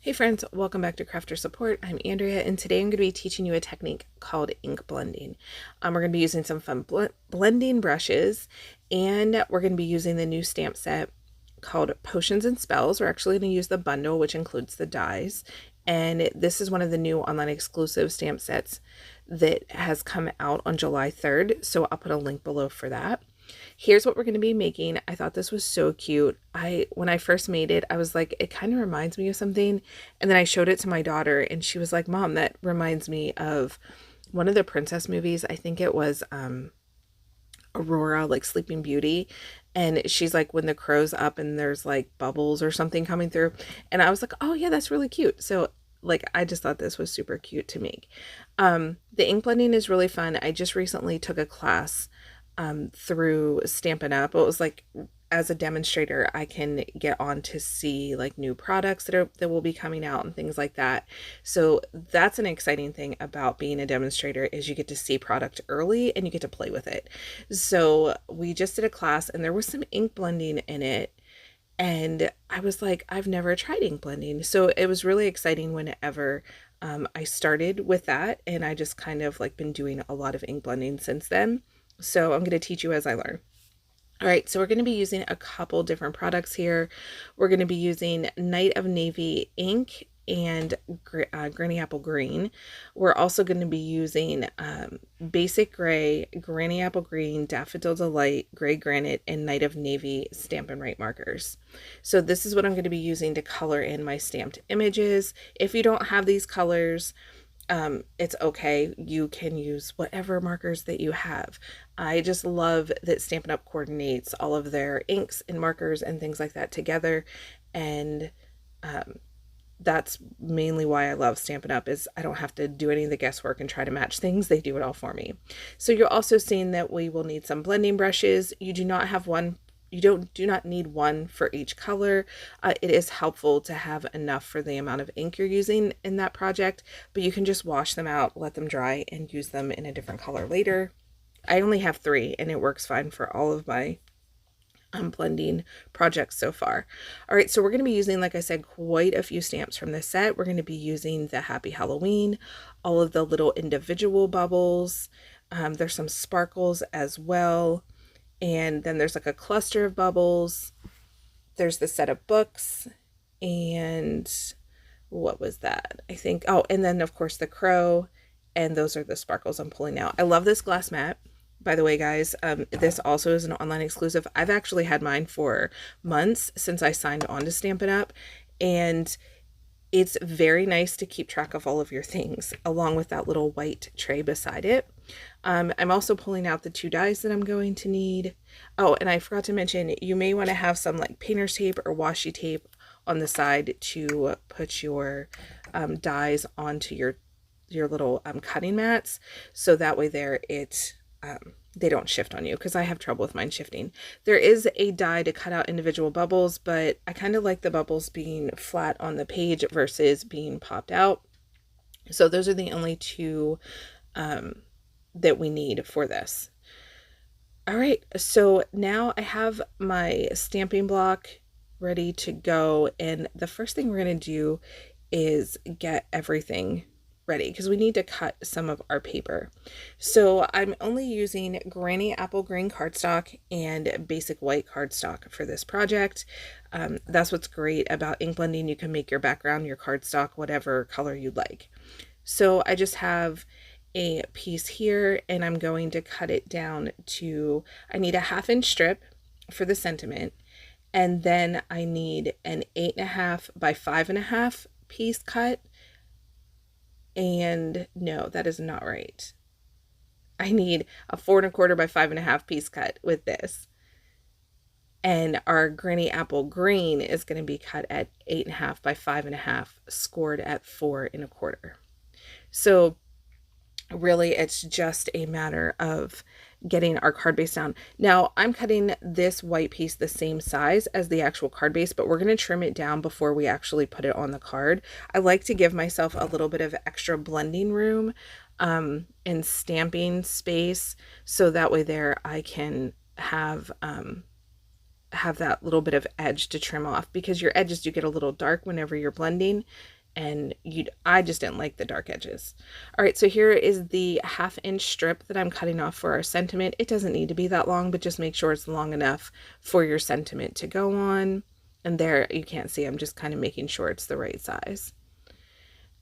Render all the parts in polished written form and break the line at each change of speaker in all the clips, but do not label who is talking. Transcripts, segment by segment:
Hey friends, welcome back to Crafter Support. I'm Andrea, and today I'm going to be teaching you a technique called ink blending. We're going to be using some fun blending brushes, and we're going to be using the new stamp set called Potions and Spells. We're actually going to use the bundle, which includes the dies, and this is one of the new online exclusive stamp sets that has come out on July 3rd, so I'll put a link below for that. Here's what we're going to be making. I thought this was so cute. When I first made it, I was like, it kind of reminds me of something. And then I showed it to my daughter and she was like, Mom, that reminds me of one of the princess movies. I think it was Aurora, like Sleeping Beauty. And she's like, when the crow's up and there's like bubbles or something coming through. And I was like, oh yeah, that's really cute. So like, I just thought this was super cute to make. The ink blending is really fun. I just recently took a class through Stampin' Up. It was like, as a demonstrator, I can get on to see like new products that will be coming out and things like that. So that's an exciting thing about being a demonstrator, is you get to see product early and you get to play with it. So we just did a class and there was some ink blending in it. And I was like, I've never tried ink blending. So it was really exciting whenever I started with that. And I just kind of like been doing a lot of ink blending since then. So I'm going to teach you as I learn. All right, so we're going to be using a couple different products here. We're going to be using Night of Navy ink and Granny Apple Green. We're also going to be using Basic Gray, Granny Apple Green, Daffodil Delight, Gray Granite, and Night of Navy Stampin' Write markers. So this is what I'm going to be using to color in my stamped images. If you don't have these colors, it's okay. You can use whatever markers that you have. I just love that Stampin' Up! Coordinates all of their inks and markers and things like that together. And that's mainly why I love Stampin' Up! Is I don't have to do any of the guesswork and try to match things. They do it all for me. So you're also seeing that we will need some blending brushes. You do not have one. You do not need one for each color. It is helpful to have enough for the amount of ink you're using in that project, but you can just wash them out, let them dry, and use them in a different color later. I only have 3 and it works fine for all of my blending projects so far. All right, so we're going to be using, like I said, quite a few stamps from this set. We're going to be using the Happy Halloween, all of the little individual bubbles. There's some sparkles as well. And then there's like a cluster of bubbles. There's the set of books. And what was that? I think, oh, and then of course the crow. And those are the sparkles I'm pulling out. I love this glass mat. By the way, guys, this also is an online exclusive. I've actually had mine for months since I signed on to Stampin' Up! And it's very nice to keep track of all of your things, along with that little white tray beside it. I'm also pulling out the 2 dies that I'm going to need. Oh, and I forgot to mention, you may want to have some like painter's tape or washi tape on the side to put your dies onto your little cutting mats, so that way they don't shift on you, because I have trouble with mine shifting. There is a die to cut out individual bubbles, but I kind of like the bubbles being flat on the page versus being popped out. So those are the only 2 that we need for this. All right, so now I have my stamping block ready to go, and the first thing we're going to do is get everything ready, because we need to cut some of our paper. So I'm only using Granny Apple Green cardstock and Basic White cardstock for this project. That's what's great about ink blending. You can make your background, your cardstock, whatever color you'd like. So I just have a piece here, and I'm going to cut it down to, I need a 1/2 inch strip for the sentiment, and then I need an 8.5 by 5.5 piece cut. And no, that is not right. I need a 4.25 by 5.5 piece cut with this. And our Granny Apple Green is going to be cut at 8.5 by 5.5, scored at 4.25. So really, it's just a matter of getting our card base down. Now, I'm cutting this white piece the same size as the actual card base, but we're going to trim it down before we actually put it on the card. I like to give myself a little bit of extra blending room and stamping space, so that way there I can have that little bit of edge to trim off, because your edges do get a little dark whenever you're blending, and I just didn't like the dark edges. All right, so here is the 1/2 inch strip that I'm cutting off for our sentiment. It doesn't need to be that long, but just make sure it's long enough for your sentiment to go on. And there, you can't see, I'm just kind of making sure it's the right size.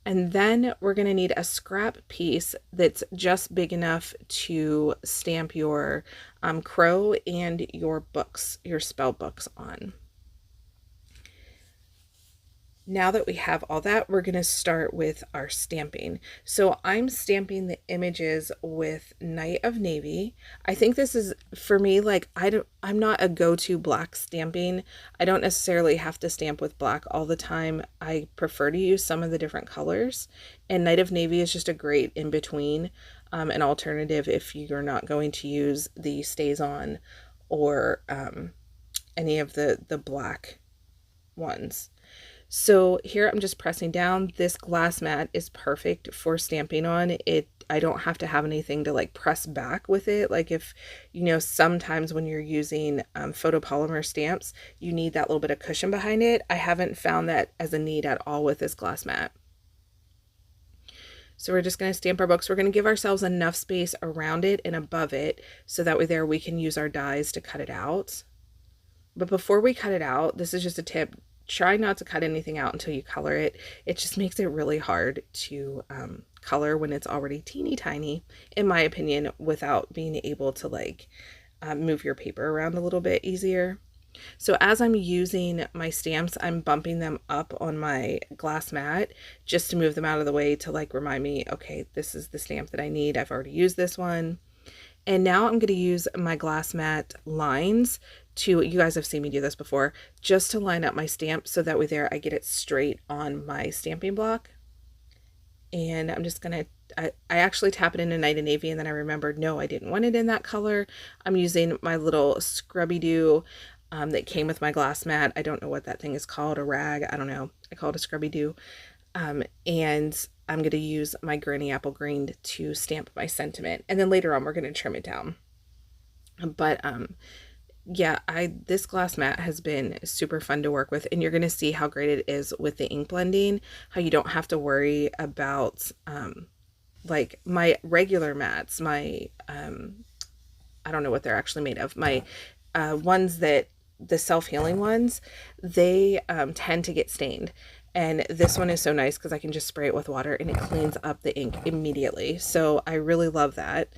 And then we're going to need a scrap piece that's just big enough to stamp your crow and your books, your spell books on. Now that we have all that, we're going to start with our stamping. So I'm stamping the images with Night of Navy. I think this is, for me, like, I'm not a go-to black stamping. I don't necessarily have to stamp with black all the time. I prefer to use some of the different colors. And Night of Navy is just a great in-between, an alternative if you're not going to use the Stays On or any of the black ones. So here I'm just pressing down. This glass mat is perfect for stamping on. I don't have to have anything to like press back with it. Like if, sometimes when you're using photopolymer stamps, you need that little bit of cushion behind it. I haven't found that as a need at all with this glass mat. So we're just going to stamp our books. We're going to give ourselves enough space around it and above it so that way there we can use our dies to cut it out. But before we cut it out, this is just a tip. Try not to cut anything out until you color it. It just makes it really hard to color when it's already teeny tiny, in my opinion, without being able to like move your paper around a little bit easier. So as I'm using my stamps, I'm bumping them up on my glass mat just to move them out of the way to like remind me, okay, this is the stamp that I need. I've already used this one. And now I'm going to use my glass mat lines you guys have seen me do this before, just to line up my stamp so that way there I get it straight on my stamping block. And I'm just going to, I actually tap it into Night of Navy and then I remembered, no, I didn't want it in that color. I'm using my little Scrubby-Doo that came with my glass mat. I don't know what that thing is called, a rag. I don't know. I call it a Scrubby-Doo. And I'm going to use my Granny Apple Green to stamp my sentiment. And then later on, we're going to trim it down. But, yeah, this glass mat has been super fun to work with, and you're going to see how great it is with the ink blending, how you don't have to worry about, like my regular mats, my, I don't know what they're actually made of, my, ones that, the self-healing ones, they, tend to get stained. And this one is so nice because I can just spray it with water and it cleans up the ink immediately. So I really love that.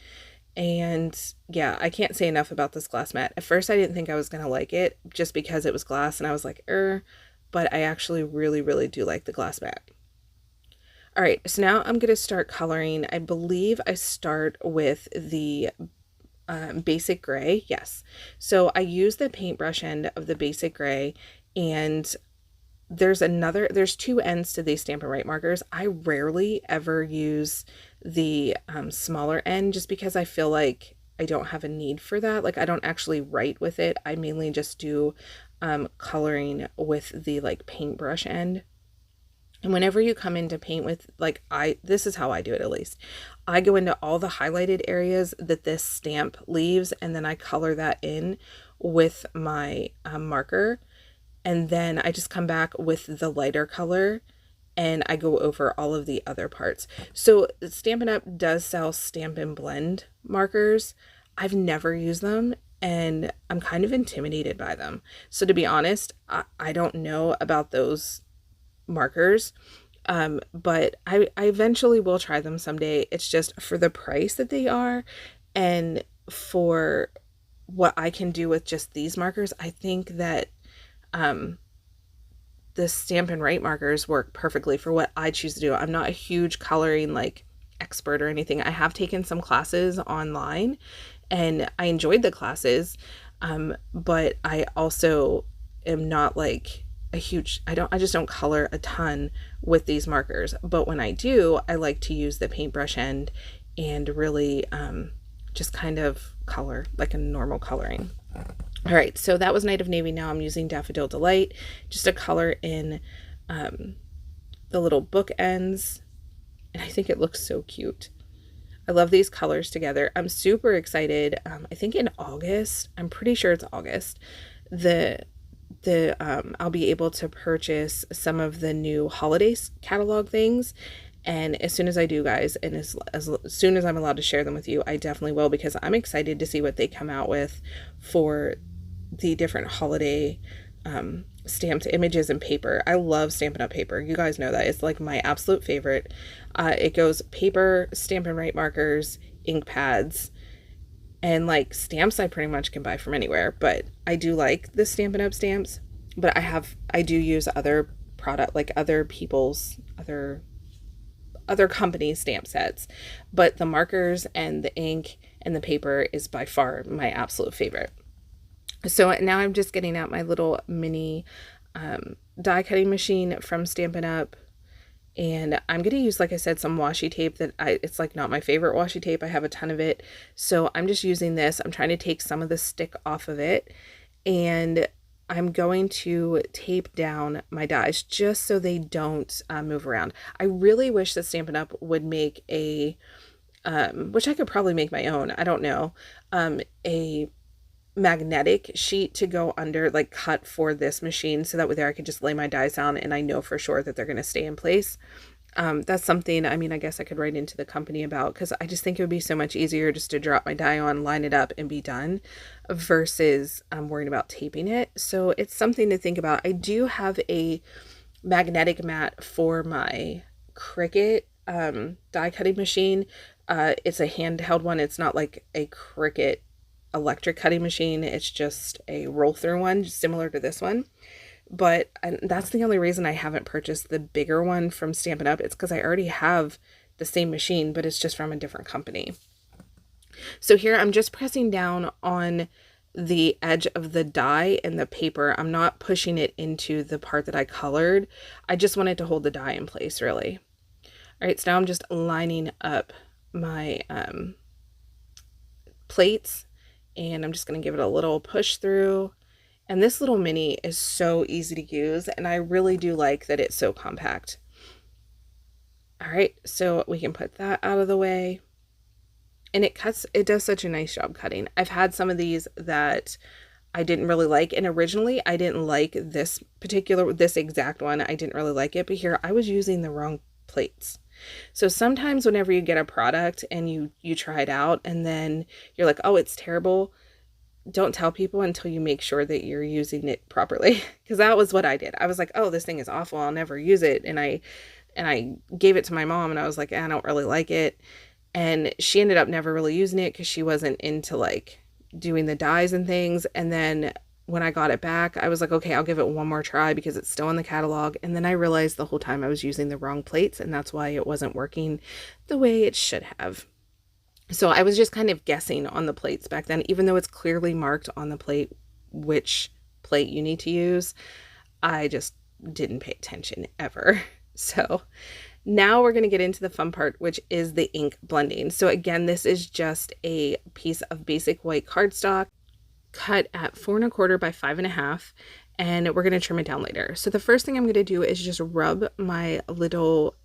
And yeah, I can't say enough about this glass mat. At first I didn't think I was going to like it just because it was glass and I was like, but I actually really, really do like the glass mat. All right, so now I'm going to start coloring. I believe I start with the basic gray. Yes. So I use the paintbrush end of the basic gray, and there's two ends to these Stampin' Write markers. I rarely ever use the smaller end just because I feel like I don't have a need for that. Like I don't actually write with it. I mainly just do coloring with the like paintbrush end. And whenever you come in to paint with, like this is how I do it at least. I go into all the highlighted areas that this stamp leaves and then I color that in with my marker. And then I just come back with the lighter color and I go over all of the other parts. So Stampin' Up! Does sell Stampin' Blend markers. I've never used them and I'm kind of intimidated by them. So to be honest, I don't know about those markers, but I eventually will try them someday. It's just for the price that they are and for what I can do with just these markers, I think that the Stampin' Write markers work perfectly for what I choose to do. I'm not a huge coloring like expert or anything. I have taken some classes online and I enjoyed the classes, but I also am not like a huge, I just don't color a ton with these markers. But when I do, I like to use the paintbrush end and really just kind of color like a normal coloring. All right, so that was Night of Navy. Now I'm using Daffodil Delight just to color in the little book ends. And I think it looks so cute. I love these colors together. I'm super excited. I think in August, I'm pretty sure it's August, the I'll be able to purchase some of the new holiday catalog things. And as soon as I do, guys, and as soon as I'm allowed to share them with you, I definitely will, because I'm excited to see what they come out with for the different holiday stamped images and paper. I love Stampin' Up! Paper. You guys know that. It's like my absolute favorite. It goes paper, Stampin' Write markers, ink pads, and like stamps I pretty much can buy from anywhere. But I do like the Stampin' Up! Stamps. But I do use other product, like other people's, other companies' stamp sets. But the markers and the ink and the paper is by far my absolute favorite. So now I'm just getting out my little mini die cutting machine from Stampin' Up! And I'm going to use, like I said, some washi tape it's like not my favorite washi tape. I have a ton of it. So I'm just using this. I'm trying to take some of the stick off of it. And I'm going to tape down my dies just so they don't move around. I really wish that Stampin' Up! Would make which I could probably make my own, I don't know, a magnetic sheet to go under, like cut for this machine, so that way there I could just lay my dies down and I know for sure that they're going to stay in place. That's something, I mean, I guess I could write into the company about, because I just think it would be so much easier just to drop my die on, line it up, and be done, versus worrying about taping it. So it's something to think about. I do have a magnetic mat for my Cricut die cutting machine. It's a handheld one. It's not like a Cricut electric cutting machine. It's just a roll through one, similar to this one. But that's the only reason I haven't purchased the bigger one from Stampin' Up! It's because I already have the same machine, but it's just from a different company. So here I'm just pressing down on the edge of the die and the paper. I'm not pushing it into the part that I colored. I just wanted to hold the die in place, really. All right, so now I'm just lining up my plates, and I'm just going to give it a little push through. And this little mini is so easy to use, and I really do like that it's so compact. All right, so we can put that out of the way. And it does such a nice job cutting. I've had some of these that I didn't really like, and originally I didn't like this exact one. I didn't really like it, but here I was using the wrong plates. So sometimes whenever you get a product and you try it out and then you're like, oh, it's terrible, don't tell people until you make sure that you're using it properly. Because that was what I did. I was like, oh, this thing is awful, I'll never use it. And I gave it to my mom, and I was like, I don't really like it. And she ended up never really using it because she wasn't into like doing the dies and things. And then when I got it back, I was like, okay, I'll give it one more try because it's still in the catalog. And then I realized the whole time I was using the wrong plates, and that's why it wasn't working the way it should have. So I was just kind of guessing on the plates back then, even though it's clearly marked on the plate which plate you need to use. I just didn't pay attention ever. So now we're going to get into the fun part, which is the ink blending. So again, this is just a piece of basic white cardstock cut at 4 1/4 by 5 1/2, and we're going to trim it down later. So the first thing I'm going to do is just rub my little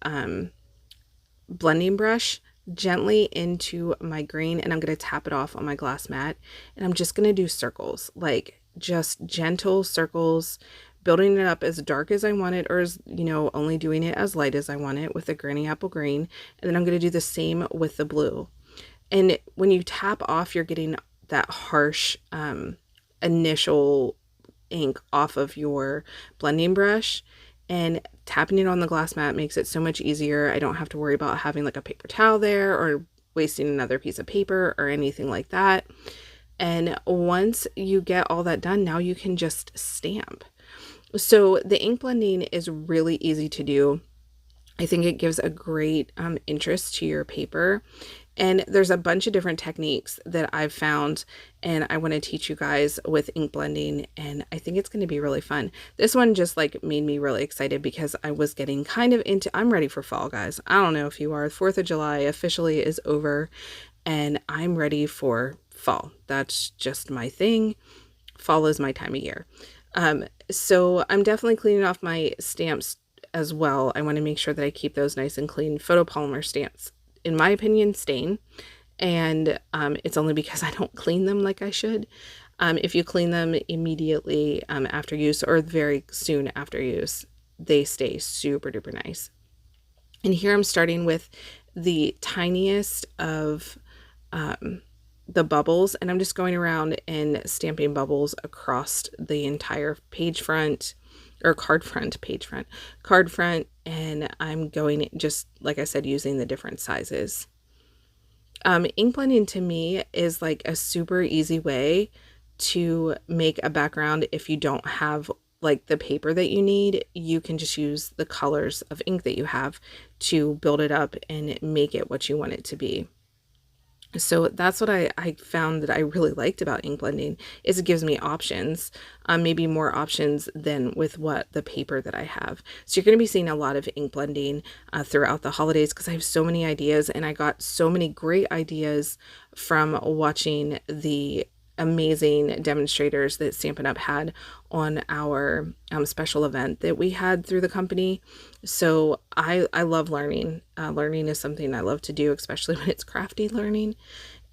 blending brush gently into my green, and I'm going to tap it off on my glass mat, and I'm just going to do circles, like just gentle circles, building it up as dark as I want it, or as, only doing it as light as I want it with the Granny Apple Green. And then I'm going to do the same with the blue. And when you tap off, you're getting that harsh initial ink off of your blending brush, and tapping it on the glass mat makes it so much easier. I don't have to worry about having like a paper towel there or wasting another piece of paper or anything like that. And once you get all that done, now you can just stamp. So the ink blending is really easy to do. I think it gives a great interest to your paper. And there's a bunch of different techniques that I've found, and I want to teach you guys with ink blending, and I think it's going to be really fun. This one just like made me really excited because I was getting kind of I'm ready for fall, guys. I don't know if you are. 4th of July officially is over, and I'm ready for fall. That's just my thing. Fall is my time of year. So I'm definitely cleaning off my stamps as well. I want to make sure that I keep those nice and clean. Photopolymer stamps, in my opinion, stain, and it's only because I don't clean them like I should. If you clean them immediately after use or very soon after use, they stay super duper nice. And here I'm starting with the tiniest of the bubbles, and I'm just going around and stamping bubbles across the entire page front or card front, card front, and I'm going just like I said, using the different sizes. Ink blending to me is like a super easy way to make a background. If you don't have like the paper that you need, you can just use the colors of ink that you have to build it up and make it what you want it to be. So that's what I found that I really liked about ink blending, is it gives me options, maybe more options than with what the paper that I have. So you're going to be seeing a lot of ink blending throughout the holidays, because I have so many ideas, and I got so many great ideas from watching the amazing demonstrators that Stampin' Up! Had on our special event that we had through the company. So I love learning. Learning is something I love to do, especially when it's crafty learning.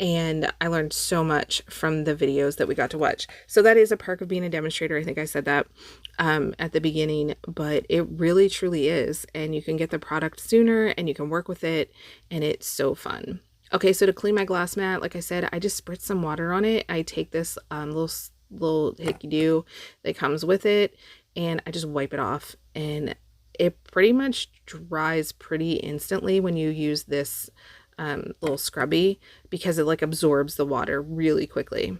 And I learned so much from the videos that we got to watch. So that is a perk of being a demonstrator. I think I said that at the beginning, but it really truly is. And you can get the product sooner and you can work with it, and it's so fun. Okay, so to clean my glass mat, like I said, I just spritz some water on it. I take this little hickey-do that comes with it, and I just wipe it off. And it pretty much dries pretty instantly when you use this little scrubby, because it like absorbs the water really quickly.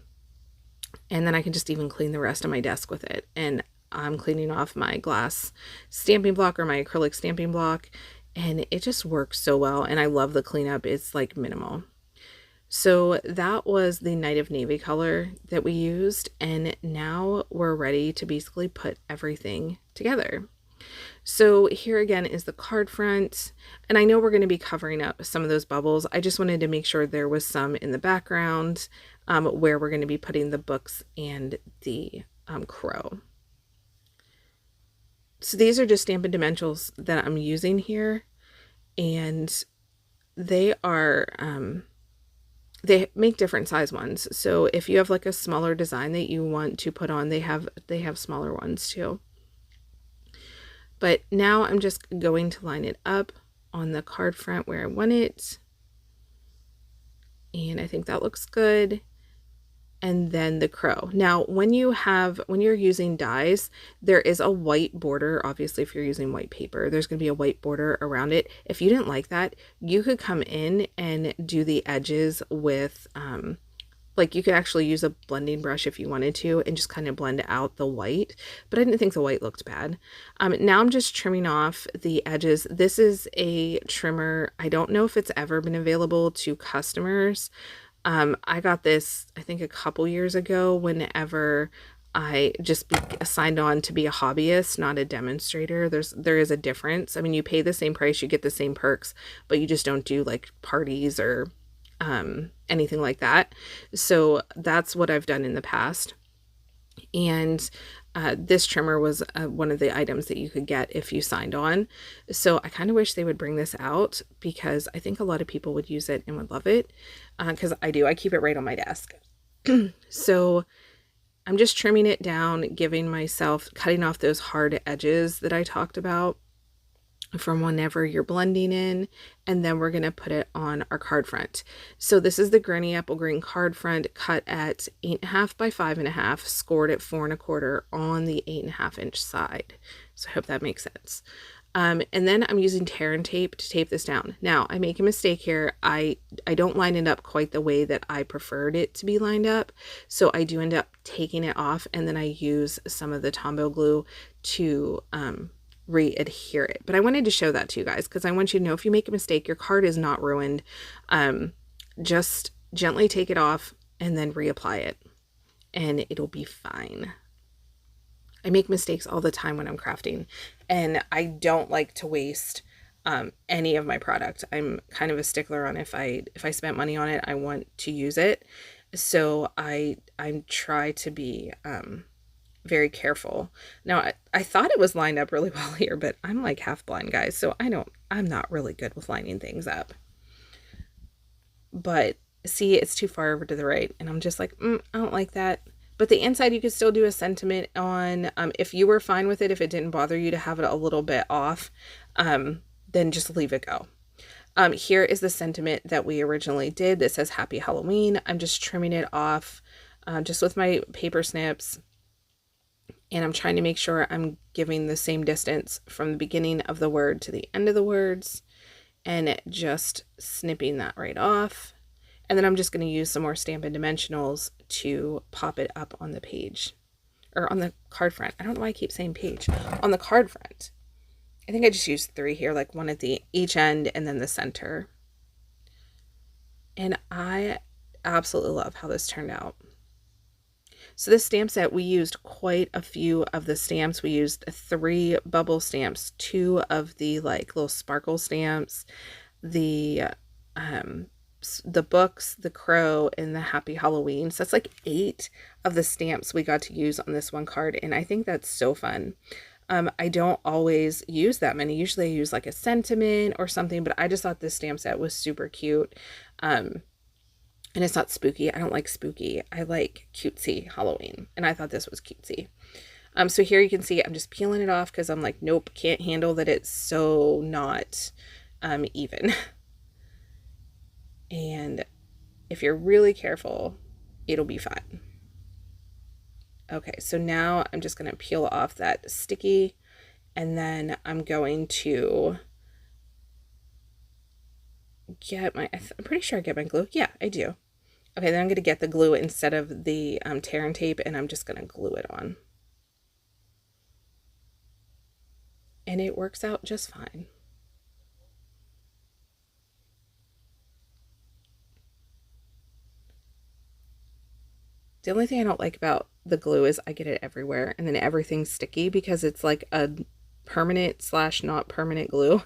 And then I can just even clean the rest of my desk with it. And I'm cleaning off my glass stamping block or my acrylic stamping block, and it just works so well. And I love the cleanup. It's like minimal. So that was the Night of Navy color that we used, and now we're ready to basically put everything together. So here again is the card front, and I know we're going to be covering up some of those bubbles. I just wanted to make sure there was some in the background where we're going to be putting the books and the crow. So these are just Stampin' Dimensionals that I'm using here, and they are they make different size ones. So if you have like a smaller design that you want to put on, they have smaller ones too. But now I'm just going to line it up on the card front where I want it, and I think that looks good. And then the crow. Now, when you're using dies, there is a white border. Obviously, if you're using white paper, there's going to be a white border around it. If you didn't like that, you could come in and do the edges with, like you could actually use a blending brush if you wanted to and just kind of blend out the white. But I didn't think the white looked bad. Now I'm just trimming off the edges. This is a trimmer. I don't know if it's ever been available to customers. I got this, I think, a couple years ago whenever I just signed on to be a hobbyist, not a demonstrator. There is a difference. I mean, you pay the same price, you get the same perks, but you just don't do like parties or anything like that. So that's what I've done in the past. And this trimmer was one of the items that you could get if you signed on. So I kind of wish they would bring this out, because I think a lot of people would use it and would love it, because I do. I keep it right on my desk. So I'm just trimming it down, cutting off those hard edges that I talked about from whenever you're blending in, and then we're going to put it on our card front. So this is the Granny Apple Green card front, cut at 8.5 by 5.5, scored at 4 1/4 on the 8.5 inch side. So I hope that makes sense. And then I'm using tear and tape to tape this down. Now I make a mistake here. I don't line it up quite the way that I preferred it to be lined up. So I do end up taking it off, and then I use some of the Tombow glue to re-adhere it. But I wanted to show that to you guys, because I want you to know if you make a mistake, your card is not ruined. Just gently take it off and then reapply it, and it'll be fine. I make mistakes all the time when I'm crafting, and I don't like to waste any of my product. I'm kind of a stickler on if I spent money on it, I want to use it. So I try to be very careful. Now I thought it was lined up really well here, but I'm like half blind, guys, so I'm not really good with lining things up. But see, it's too far over to the right, and I'm just like, I don't like that. But the inside, you could still do a sentiment on, if you were fine with it, if it didn't bother you to have it a little bit off, then just leave it go. Here is the sentiment that we originally did that says Happy Halloween. I'm just trimming it off just with my paper snips. And I'm trying to make sure I'm giving the same distance from the beginning of the word to the end of the words, and just snipping that right off. And then I'm just going to use some more Stampin' Dimensionals to pop it up on the page, or on the card front. I don't know why I keep saying page. On the card front. I think I just used 3 here, like one at the each end and then the center. And I absolutely love how this turned out. So this stamp set, we used quite a few of the stamps. We used 3 bubble stamps, 2 of the like little sparkle stamps, the books, the crow, and the Happy Halloween. So that's like 8 of the stamps we got to use on this one card, and I think that's so fun. I don't always use that many. Usually I use like a sentiment or something, but I just thought this stamp set was super cute. And it's not spooky. I don't like spooky. I like cutesy Halloween. And I thought this was cutesy. So here you can see I'm just peeling it off because I'm like, nope, can't handle that it's so not even. And if you're really careful, it'll be fine. Okay, so now I'm just going to peel off that sticky, and then I'm going to get my, I'm pretty sure I get my glue. Yeah, I do. Okay, then I'm going to get the glue instead of the tear and tape, and I'm just going to glue it on. And it works out just fine. The only thing I don't like about the glue is I get it everywhere, and then everything's sticky because it's like a permanent / not permanent glue.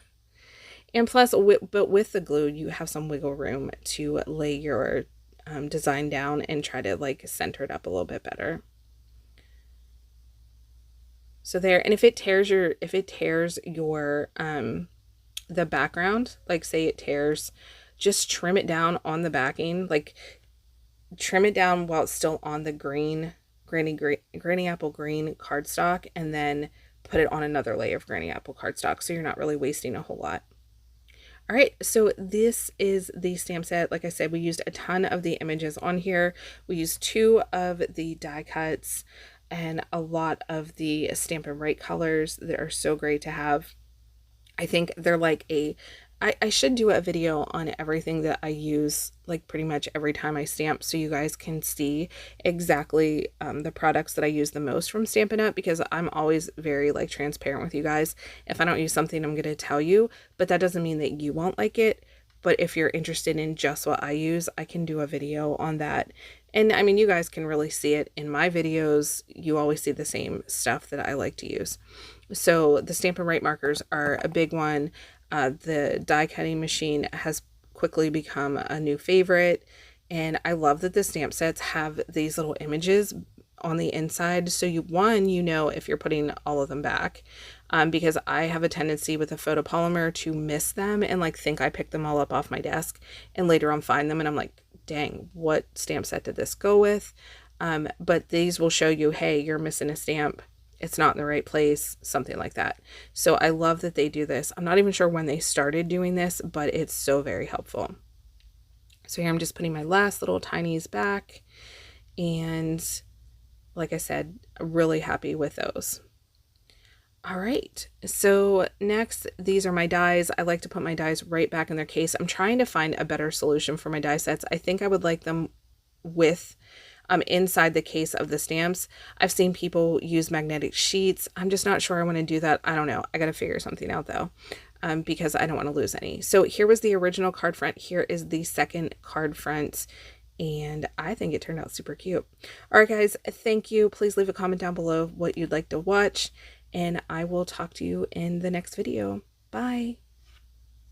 And plus, but with the glue, you have some wiggle room to lay your design down and try to like center it up a little bit better. So there, and if it tears your the background, like say it tears, just trim it down on the backing, like trim it down while it's still on the green, granny apple green cardstock, and then put it on another layer of granny apple cardstock, so you're not really wasting a whole lot. All right, so this is the stamp set. Like I said, we used a ton of the images on here. We used 2 of the die cuts and a lot of the Stampin' Right colors that are so great to have. I think they're like I should do a video on everything that I use, like pretty much every time I stamp, so you guys can see exactly the products that I use the most from Stampin' Up, because I'm always very like transparent with you guys. If I don't use something, I'm going to tell you, but that doesn't mean that you won't like it. But if you're interested in just what I use, I can do a video on that. And I mean, you guys can really see it in my videos. You always see the same stuff that I like to use. So the Stampin' Right markers are a big one. The die cutting machine has quickly become a new favorite, and I love that the stamp sets have these little images on the inside, so you know if you're putting all of them back, because I have a tendency with a photopolymer to miss them and like think I picked them all up off my desk, and later on find them and I'm like, dang, what stamp set did this go with? But these will show you, hey, you're missing a stamp, it's not in the right place, something like that. So I love that they do this. I'm not even sure when they started doing this, but it's so very helpful. So here I'm just putting my last little tinies back, and like I said, really happy with those. All right, so next, these are my dies. I like to put my dies right back in their case. I'm trying to find a better solution for my die sets. I think I would like them with inside the case of the stamps. I've seen people use magnetic sheets. I'm just not sure I want to do that. I don't know. I got to figure something out though, because I don't want to lose any. So here was the original card front. Here is the second card front, and I think it turned out super cute. All right, guys, thank you. Please leave a comment down below what you'd like to watch, and I will talk to you in the next video. Bye.